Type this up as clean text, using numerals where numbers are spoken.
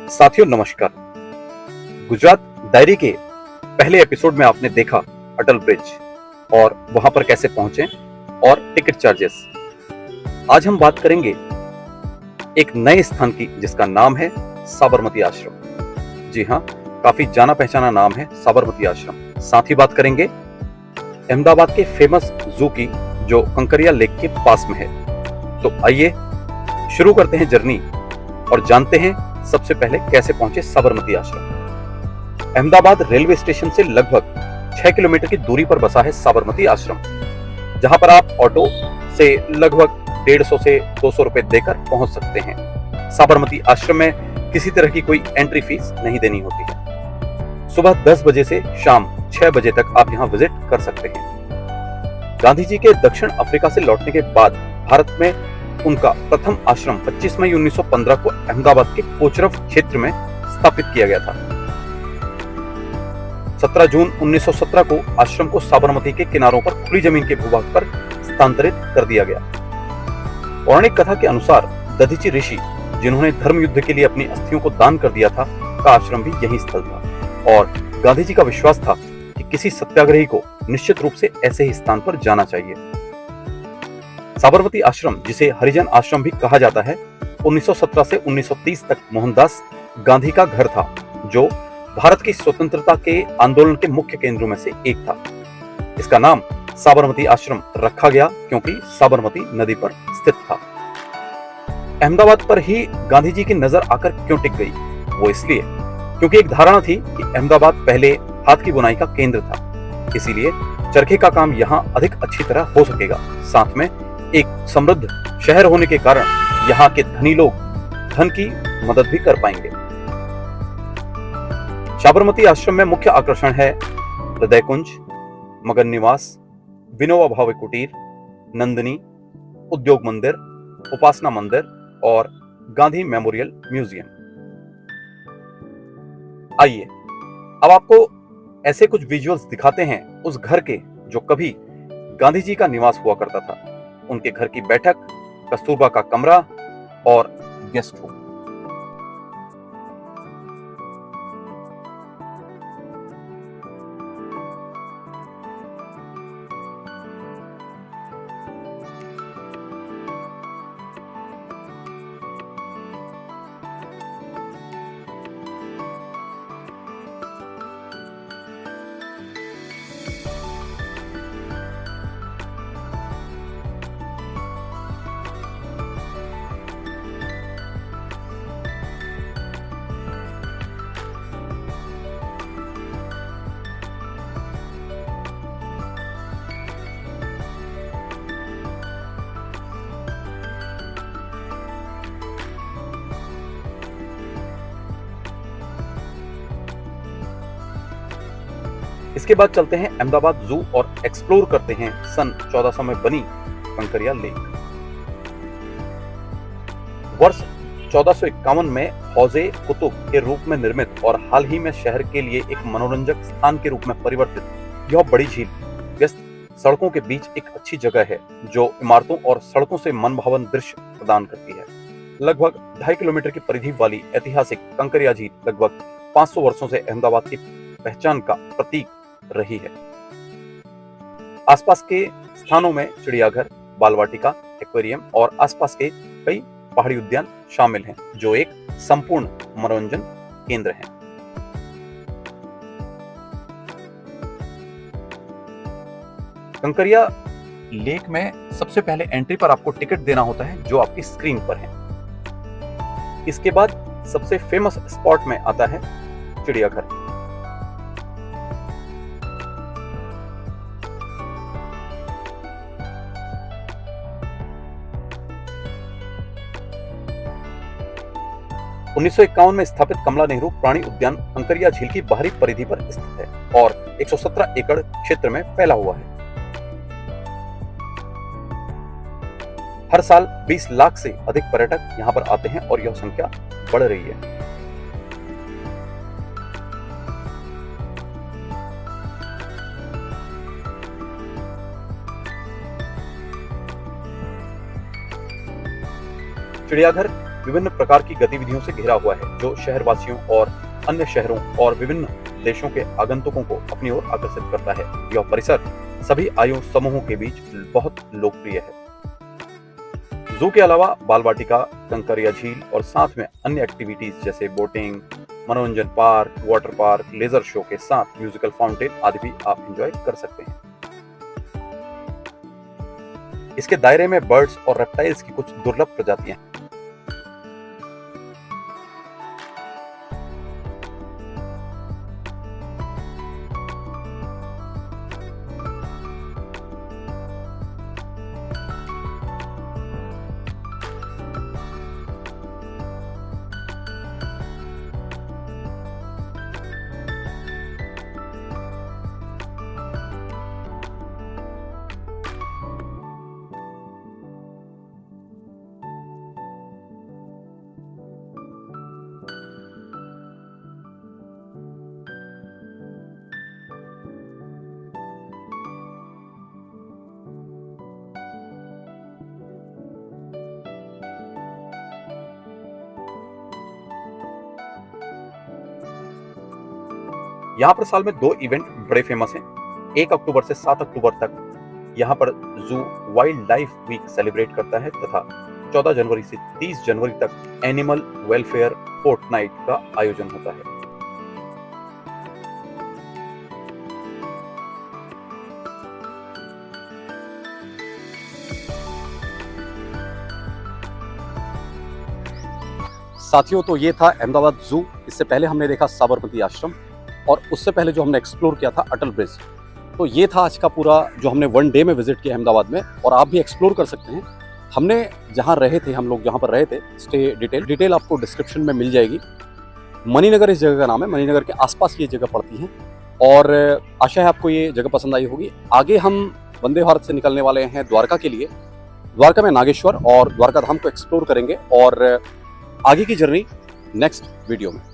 साथियों नमस्कार। गुजरात डायरी के पहले एपिसोड में आपने देखा अटल ब्रिज और वहां पर कैसे पहुंचे और टिकट चार्जेस। आज हम बात करेंगे एक नए स्थान की जिसका नाम है साबरमती आश्रम। जी हाँ, काफी जाना पहचाना नाम है साबरमती आश्रम। साथ ही बात करेंगे अहमदाबाद के फेमस जू की जो कंकरिया लेक के पास में है। तो आइए शुरू करते हैं जर्नी और जानते हैं सबसे पहले कैसे पहुंचे साबरमती आश्रम। अहमदाबाद रेलवे स्टेशन से लगभग 6 किलोमीटर की दूरी पर बसा है साबरमती आश्रम, जहां पर आप ऑटो से लगभग 150 से 200 रुपए देकर पहुंच सकते हैं। साबरमती आश्रम में किसी तरह की कोई एंट्री फीस नहीं देनी होती है। सुबह 10 बजे से शाम 6 बजे तक आप यहां विजिट कर सकते हैं। गांधी जी के दक्षिण अफ्रीका से लौटने के बाद भारत में उनका प्रथम आश्रम 25 मई 1915 को अहमदाबाद के कोचरफ क्षेत्र में स्थापित किया गया था। 17 जून 1917 को आश्रम को साबरमती के किनारों पर खुली जमीन के भूभाग पर स्थानांतरित कर दिया गया। पौराणिक कथा के अनुसार दधीची ऋषि, जिन्होंने धर्म युद्ध के लिए अपनी अस्थियों को दान कर दिया था, का आश्रम भी यही स्थल था और गांधी जी का विश्वास था कि किसी सत्याग्रही को निश्चित रूप से ऐसे ही स्थान पर जाना चाहिए। साबरमती आश्रम, जिसे हरिजन आश्रम भी कहा जाता है, 1917 से 1930 तक मोहनदास गांधी का घर था, जो भारत की स्वतंत्रता के आंदोलन के मुख्य केंद्रों में से एक था। इसका नाम साबरमती आश्रम रखा गया क्योंकि साबरमती नदी पर स्थित था। अहमदाबाद पर ही गांधी जी की नजर आकर क्यों टिक गई? वो इसलिए क्योंकि एक धारणा थी कि अहमदाबाद पहले हाथ की बुनाई का केंद्र था, इसीलिए चरखे का काम यहाँ अधिक अच्छी तरह हो सकेगा। साथ में एक समृद्ध शहर होने के कारण यहाँ के धनी लोग धन की मदद भी कर पाएंगे। साबरमती आश्रम में मुख्य आकर्षण है हृदय कुंज, मगन निवास, विनोबा भावे कुटीर, नंदिनी, उद्योग मंदिर, उपासना मंदिर और गांधी मेमोरियल म्यूजियम। आइए अब आपको ऐसे कुछ विजुअल्स दिखाते हैं उस घर के जो कभी गांधी जी का निवास हुआ करता था। उनके घर की बैठक, कस्तूरबा का कमरा और गेस्ट रूम। इसके बाद चलते हैं अहमदाबाद जू और एक्सप्लोर करते हैं सन 1400 में बनी कंकरिया लेक। वर्ष 1451 में हौजे कुतुब के रूप में निर्मित और हाल ही में शहर के लिए एक मनोरंजक स्थान के रूप में परिवर्तित यह बड़ी झील व्यस्त सड़कों के बीच एक अच्छी जगह है, जो इमारतों और सड़कों से मनभावन दृश्य प्रदान करती है। लगभग 2.5 किलोमीटर की परिधि वाली ऐतिहासिक कंकरिया झील लगभग 500 वर्षों से अहमदाबाद की पहचान का प्रतीक रही है। आसपास के स्थानों में चिड़ियाघर, बाल वाटिका, एक्वेरियम और आसपास के कई पहाड़ी उद्यान शामिल हैं, जो एक संपूर्ण मनोरंजन केंद्र है। कंकरिया लेक में सबसे पहले एंट्री पर आपको टिकट देना होता है, जो आपकी स्क्रीन पर है। इसके बाद सबसे फेमस स्पॉट में आता है चिड़ियाघर। उन्नीस सौ 51 में स्थापित कमला नेहरू प्राणी उद्यान कंकरिया झील की बाहरी परिधि पर स्थित है और 117 एकड़ क्षेत्र में फैला हुआ है। हर साल 20 लाख से अधिक पर्यटक यहां पर आते हैं और यह संख्या बढ़ रही है। चिड़ियाघर विभिन्न प्रकार की गतिविधियों से घिरा हुआ है जो शहरवासियों और अन्य शहरों और विभिन्न देशों के आगंतुकों को अपनी ओर आकर्षित करता है। यह परिसर सभी आयु समूहों के बीच बहुत लोकप्रिय है। जू के अलावा बाल वाटिका, कंकरिया झील और साथ में अन्य एक्टिविटीज जैसे बोटिंग, मनोरंजन park, water park, laser show के साथ म्यूजिकल फाउंटेन आदि भी आप एंजॉय कर सकते हैं। इसके दायरे में बर्ड्स और रेप्टाइल्स की कुछ दुर्लभ प्रजातियां हैं। यहाँ पर साल में 2 इवेंट बड़े फेमस हैं। 1 अक्टूबर से 7 अक्टूबर तक यहाँ पर जू वाइल्ड लाइफ वीक सेलिब्रेट करता है तथा 14 जनवरी से 30 जनवरी तक एनिमल वेलफेयर फोर्टनाइट का आयोजन होता है। साथियों, तो ये था अहमदाबाद जू। इससे पहले हमने देखा साबरमती आश्रम और उससे पहले जो हमने एक्सप्लोर किया था अटल ब्रिज। तो ये था आज का पूरा जो हमने 1 डे में विजिट किया अहमदाबाद में, और आप भी एक्सप्लोर कर सकते हैं। हमने जहाँ रहे थे, हम लोग जहाँ पर रहे थे, स्टे डिटेल आपको डिस्क्रिप्शन में मिल जाएगी। मणिनगर इस जगह का नाम है, मणिनगर के आसपास ये जगह पड़ती है और आशा है आपको ये जगह पसंद आई होगी। आगे हम वंदे भारत से निकलने वाले हैं द्वारका के लिए। द्वारका में नागेश्वर और द्वारका धाम को एक्सप्लोर करेंगे और आगे की जर्नी नेक्स्ट वीडियो में।